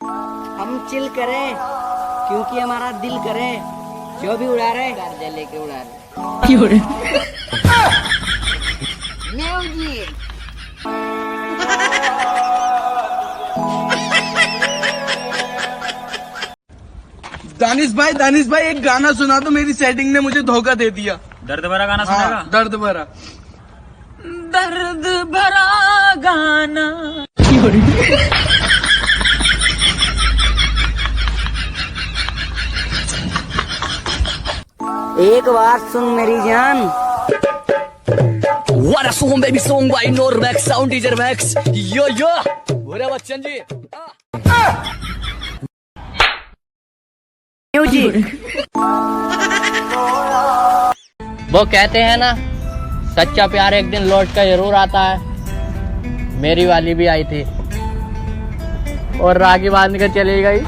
हम चिल करें क्योंकि हमारा दिल करे, जो भी उड़ा रहे कर्जा लेके उड़ा रहे। म्यूजिक। दानिश भाई एक गाना सुना दो, मेरी सेटिंग ने मुझे धोखा दे दिया। दर्द भरा गाना सुनेगा? हाँ, दर्द भरा गाना। एक बात सुन मेरी जान। What a song, baby song by Normax, sound teacher Max. Yo yo, बोले बच्चन जी। म्यूजिक। वो कहते हैं ना, सच्चा प्यार एक दिन लौट कर जरूर आता है। मेरी वाली भी आई थी और राखी बांध कर चली गई।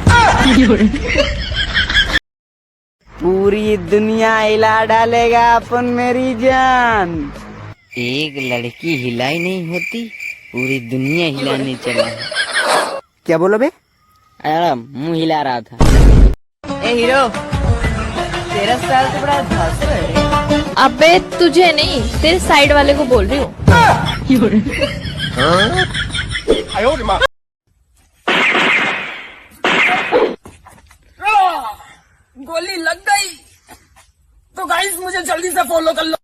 पूरी दुनिया हिला डालेगा अपन मेरी जान। एक लड़की हिलाई नहीं होती, पूरी दुनिया हिलाने चला है। क्या बोलो बे? अरे मुंह हिला रहा था। ए हीरो, तेरा स्टाइल तो बड़ा धांसू है। अबे तुझे नहीं, तेरे साइड वाले को बोल रही हूँ। गोली लग गई तो गाइस मुझे जल्दी से फॉलो कर लो।